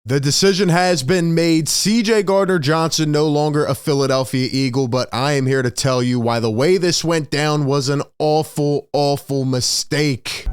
The decision has been made. CJ Gardner-Johnson no longer a Philadelphia Eagle, but I am here to tell you why the way this went down was an awful, awful mistake.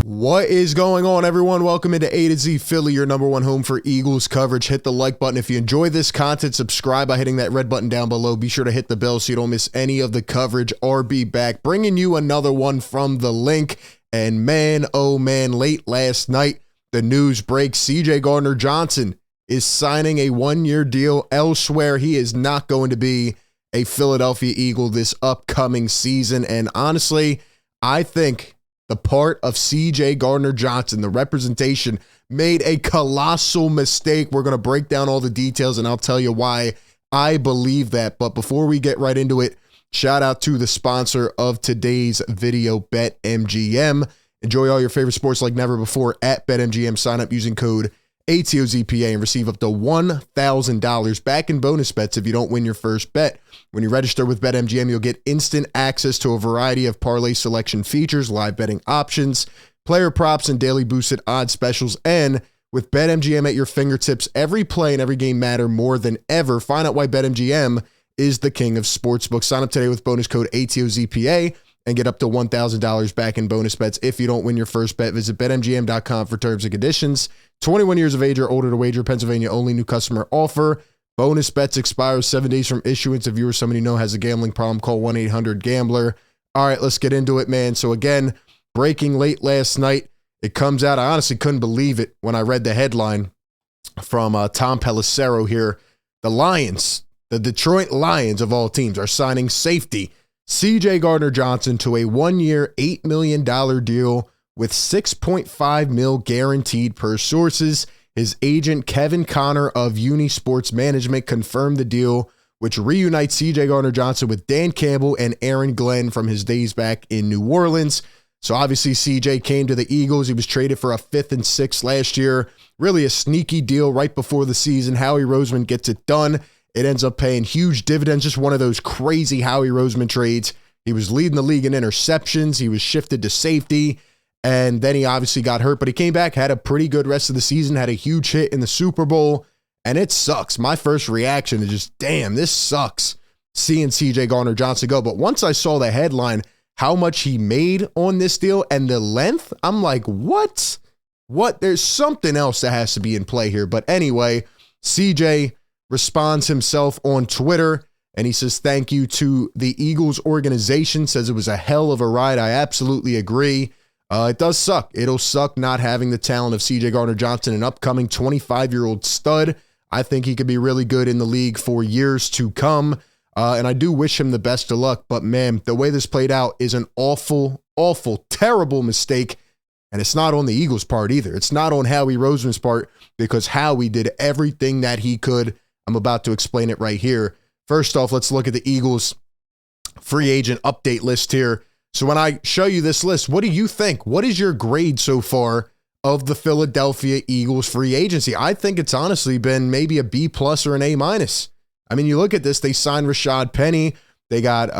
What is going on, everyone? Welcome into A to Z Philly, your number one home for Eagles coverage. Hit the like button if you enjoy this content. Subscribe by hitting that red button down below. Be sure to hit the bell so you don't miss any of the coverage. RB back, bringing you another one from the link. And man, oh man, late last night, the news breaks. CJ Gardner-Johnson is signing a one-year deal elsewhere. He is not going to be a Philadelphia Eagle this upcoming season. And honestly, I think the part of CJ Gardner-Johnson, the representation, made a colossal mistake. We're going to break down all the details, and I'll tell you why I believe that. But before we get right into it, shout out to the sponsor of today's video, BetMGM. Enjoy all your favorite sports like never before at BetMGM. Sign up using code ATOZPA and receive up to $1,000 back in bonus bets if you don't win your first bet. When you register with BetMGM, you'll get instant access to a variety of parlay selection features, live betting options, player props, and daily boosted odds specials. And with BetMGM at your fingertips, every play and every game matter more than ever. Find out why BetMGM is the king of sportsbooks. Sign up today with bonus code ATOZPA and get up to $1,000 back in bonus bets if you don't win your first bet. Visit BetMGM.com for terms and conditions. 21 years of age or older to wager. Pennsylvania only. New customer offer. Bonus bets expire 7 days from issuance. If you or somebody you know has a gambling problem, call 1-800-GAMBLER. All right, let's get into it, man. So again, breaking late last night, it comes out. I honestly couldn't believe it when I read the headline from Tom Pelissero here. The Lions, the Detroit Lions of all teams, are signing safety CJ Gardner-Johnson to a one-year, $8 million deal with $6.5 million guaranteed per sources. His agent, Kevin Connor of Uni Sports Management, confirmed the deal, which reunites CJ Gardner-Johnson with Dan Campbell and Aaron Glenn from his days back in New Orleans. So obviously CJ came to the Eagles. He was traded for a 5th and 6th last year. Really a sneaky deal right before the season. Howie Roseman gets it done. It ends up paying huge dividends. Just one of those crazy Howie Roseman trades. He was leading the league in interceptions. He was shifted to safety. And then he obviously got hurt, but he came back, had a pretty good rest of the season, had a huge hit in the Super Bowl, and it sucks. My first reaction is just, damn, this sucks, seeing CJ Gardner-Johnson go. But once I saw the headline, how much he made on this deal and the length, I'm like, what? There's something else that has to be in play here. But anyway, CJ responds himself on Twitter, and he says, thank you to the Eagles organization, says it was a hell of a ride. I absolutely agree. It does suck. It'll suck not having the talent of CJ Gardner-Johnson, an upcoming 25-year-old stud. I think he could be really good in the league for years to come, and I do wish him the best of luck. But, man, the way this played out is an awful, awful, terrible mistake, and it's not on the Eagles' part either. It's not on Howie Roseman's part because Howie did everything that he could. I'm about to explain it right here. First off, let's look at the Eagles free agent update list here. So when I show you this list, what do you think? What is your grade so far of the Philadelphia Eagles free agency? I think it's honestly been maybe a B+ or an A-. I mean, you look at this, they signed Rashad Penny. They got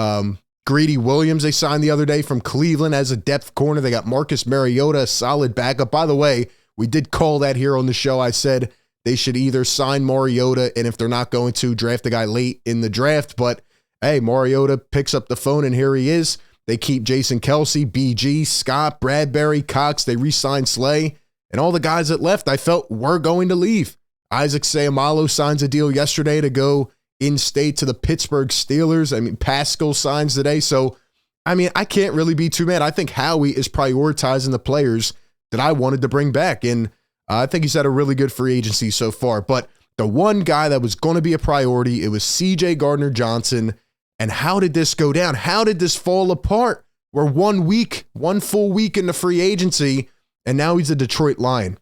Greedy Williams they signed the other day from Cleveland as a depth corner. They got Marcus Mariota, a solid backup. By the way, we did call that here on the show. I said they should either sign Mariota, and if they're not going to, draft a guy late in the draft. But, hey, Mariota picks up the phone, and here he is. They keep Jason Kelsey, BG, Scott, Bradbury, Cox. They re-signed Slay. And all the guys that left, I felt were going to leave. Isaac Seumalo signs a deal yesterday to go in-state to the Pittsburgh Steelers. I mean, Pascal signs today. So, I mean, I can't really be too mad. I think Howie is prioritizing the players that I wanted to bring back. And I think he's had a really good free agency so far. But the one guy that was going to be a priority, it was CJ Gardner-Johnson. And how did this go down? How did this fall apart? We're 1 week, one full week into free agency, and now he's a Detroit Lion.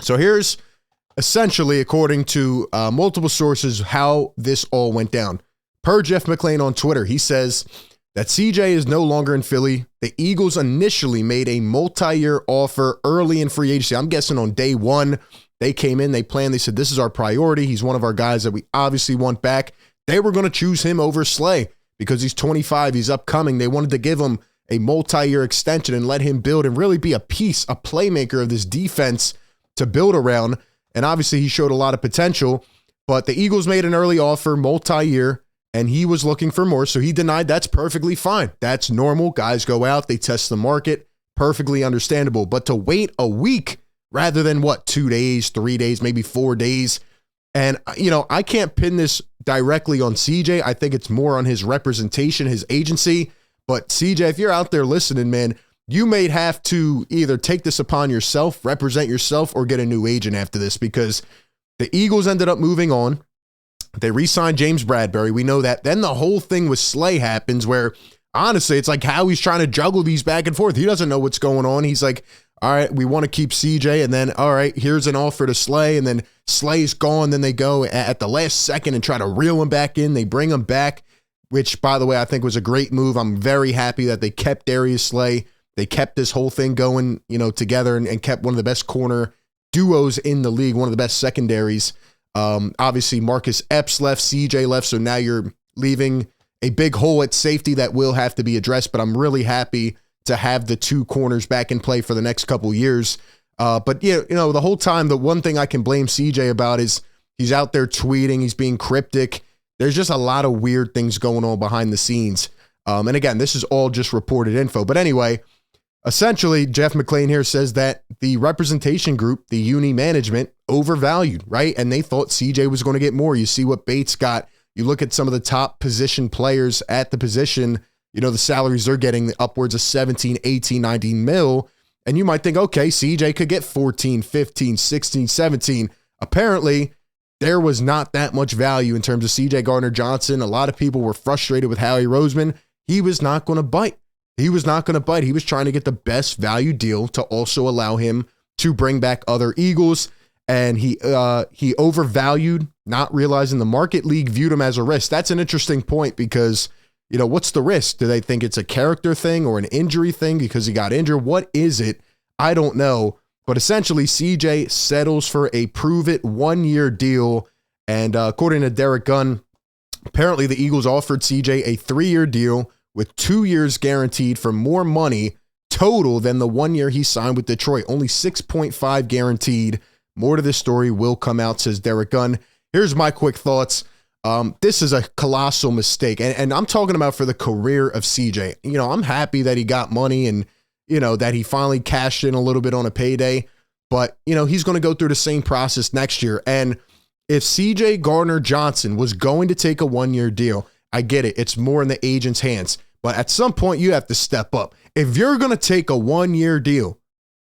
So here's essentially, according to multiple sources, how this all went down. Per Jeff McClain on Twitter, he says that CJ is no longer in Philly. The Eagles initially made a multi-year offer early in free agency. I'm guessing on day one, they came in, they planned, they said, this is our priority. He's one of our guys that we obviously want back. They were going to choose him over Slay because he's 25, he's upcoming. They wanted to give him a multi-year extension and let him build and really be a piece, a playmaker of this defense to build around. And obviously he showed a lot of potential, but the Eagles made an early offer, multi-year, and he was looking for more. So he denied. That's perfectly fine. That's normal. Guys go out, they test the market. Perfectly understandable. But to wait a week rather than 2 days, 3 days, maybe 4 days. And, I can't pin this directly on CJ. I think it's more on his representation, his agency. But CJ, if you're out there listening, man, you may have to either take this upon yourself, represent yourself, or get a new agent after this, because the Eagles ended up moving on. They re-signed James Bradbury. We know that. Then the whole thing with Slay happens where, honestly, it's like how he's trying to juggle these back and forth. He doesn't know what's going on. He's like, all right, we want to keep CJ, and then, all right, here's an offer to Slay, and then Slay's gone. Then they go at the last second and try to reel him back in. They bring him back, which, by the way, I think was a great move. I'm very happy that they kept Darius Slay. They kept this whole thing going, together and kept one of the best corner duos in the league, one of the best secondaries. Obviously, Marcus Epps left, CJ left, so now you're leaving a big hole at safety that will have to be addressed, but I'm really happy to have the two corners back in play for the next couple years. But the whole time, the one thing I can blame CJ about is he's out there tweeting, he's being cryptic. There's just a lot of weird things going on behind the scenes. And again, this is all just reported info. But anyway, essentially, Jeff McClain here says that the representation group, the uni management, overvalued, right? And they thought CJ was going to get more. You see what Bates got. You look at some of the top position players at the position, the salaries they're getting upwards of 17, 18, 19 mil. And you might think, okay, CJ could get 14, 15, 16, 17. Apparently, there was not that much value in terms of CJ Gardner-Johnson. A lot of people were frustrated with Howie Roseman. He was not going to bite. He was not going to bite. He was trying to get the best value deal to also allow him to bring back other Eagles. And he overvalued, not realizing the market league viewed him as a risk. That's an interesting point because, what's the risk? Do they think it's a character thing or an injury thing because he got injured? What is it? I don't know. But essentially, CJ settles for a prove-it 1-year deal. And according to Derek Gunn, apparently the Eagles offered CJ a 3-year deal with 2 years guaranteed for more money total than the 1 year he signed with Detroit. Only 6.5 guaranteed. More to this story will come out, says Derek Gunn. Here's my quick thoughts. This is a colossal mistake. And I'm talking about for the career of CJ. I'm happy that he got money and, that he finally cashed in a little bit on a payday. But, he's going to go through the same process next year. And if CJ Gardner-Johnson was going to take a 1-year deal, I get it. It's more in the agent's hands. But at some point, you have to step up. If you're going to take a 1-year deal,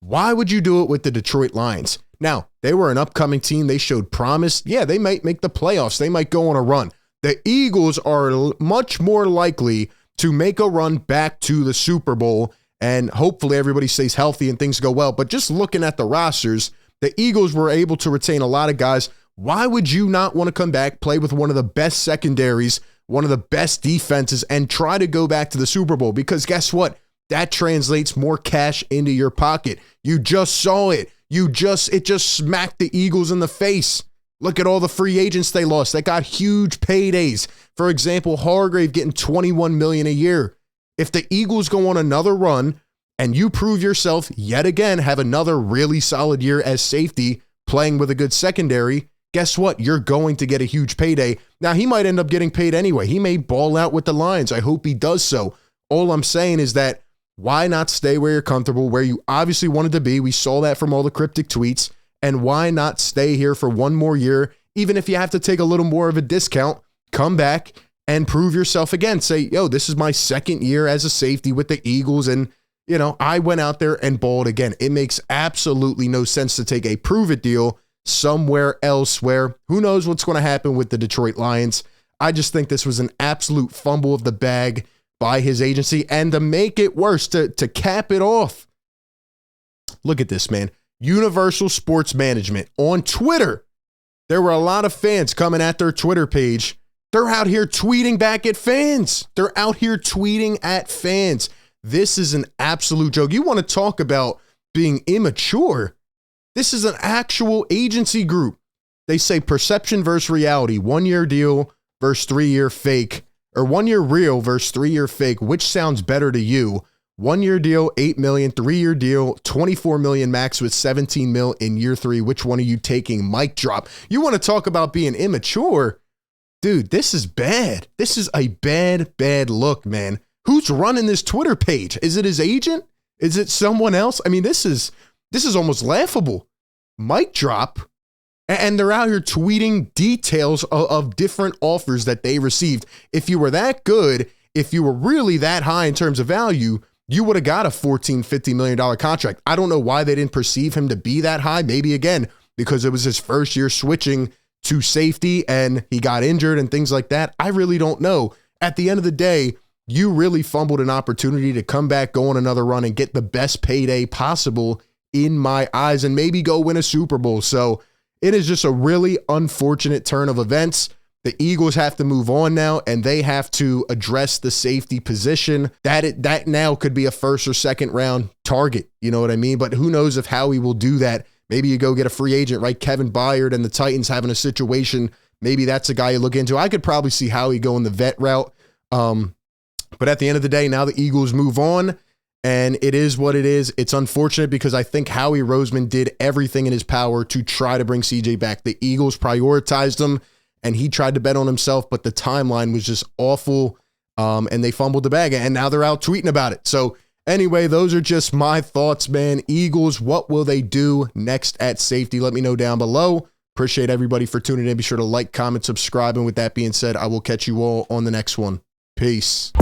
why would you do it with the Detroit Lions? Now, they were an upcoming team. They showed promise. Yeah, they might make the playoffs. They might go on a run. The Eagles are much more likely to make a run back to the Super Bowl, and hopefully everybody stays healthy and things go well. But just looking at the rosters, the Eagles were able to retain a lot of guys. Why would you not want to come back, play with one of the best secondaries, one of the best defenses, and try to go back to the Super Bowl? Because guess what? That translates more cash into your pocket. You just saw it. It just smacked the Eagles in the face. Look at all the free agents they lost. They got huge paydays. For example, Hargrave getting $21 million a year. If the Eagles go on another run and you prove yourself yet again, have another really solid year as safety, playing with a good secondary, guess what? You're going to get a huge payday. Now, he might end up getting paid anyway. He may ball out with the Lions. I hope he does so. All I'm saying is that why not stay where you're comfortable, where you obviously wanted to be? We saw that from all the cryptic tweets. And why not stay here for one more year? Even if you have to take a little more of a discount, come back and prove yourself again. Say, yo, this is my second year as a safety with the Eagles. And, I went out there and balled again. It makes absolutely no sense to take a prove-it deal somewhere else where who knows what's going to happen with the Detroit Lions. I just think this was an absolute fumble of the bag by his agency. And to make it worse, to cap it off, look at this, man. Universal Sports Management on Twitter. There were a lot of fans coming at their Twitter page. They're out here tweeting back at fans. This is an absolute joke. You want to talk about being immature? This is an actual agency group. They say perception versus reality, 1-year deal versus 3-year fake or 1 year real versus 3 year fake. Which sounds better to you? 1 year deal, $8 million, 3 year deal, $24 million max with $17 million in year 3. Which one are you taking? Mic drop. You want to talk about being immature? Dude, this is bad. This is a bad look, man. Who's running this Twitter page? Is it his agent? Is it someone else? I mean, this is almost laughable. Mic drop. And they're out here tweeting details of different offers that they received. If you were that good, if you were really that high in terms of value, you would have got a $14, $50 million contract. I don't know why they didn't perceive him to be that high. Maybe, again, because it was his first year switching to safety and he got injured and things like that. I really don't know. At the end of the day, you really fumbled an opportunity to come back, go on another run, and get the best payday possible in my eyes, and maybe go win a Super Bowl. So it is just a really unfortunate turn of events. The Eagles have to move on now, and they have to address the safety position. That now could be a first or second round target. You know what I mean? But who knows if Howie will do that. Maybe you go get a free agent, right? Kevin Byard and the Titans having a situation. Maybe that's a guy you look into. I could probably see Howie going the vet route. But at the end of the day, now the Eagles move on, and it is what it is. It's unfortunate because I think Howie Roseman did everything in his power to try to bring CJ back. The Eagles prioritized him, and he tried to bet on himself, but the timeline was just awful, and they fumbled the bag, and now they're out tweeting about it. So anyway, those are just my thoughts, man. Eagles, what will they do next at safety? Let me know down below. Appreciate everybody for tuning in. Be sure to like, comment, subscribe, and with that being said, I will catch you all on the next one. Peace.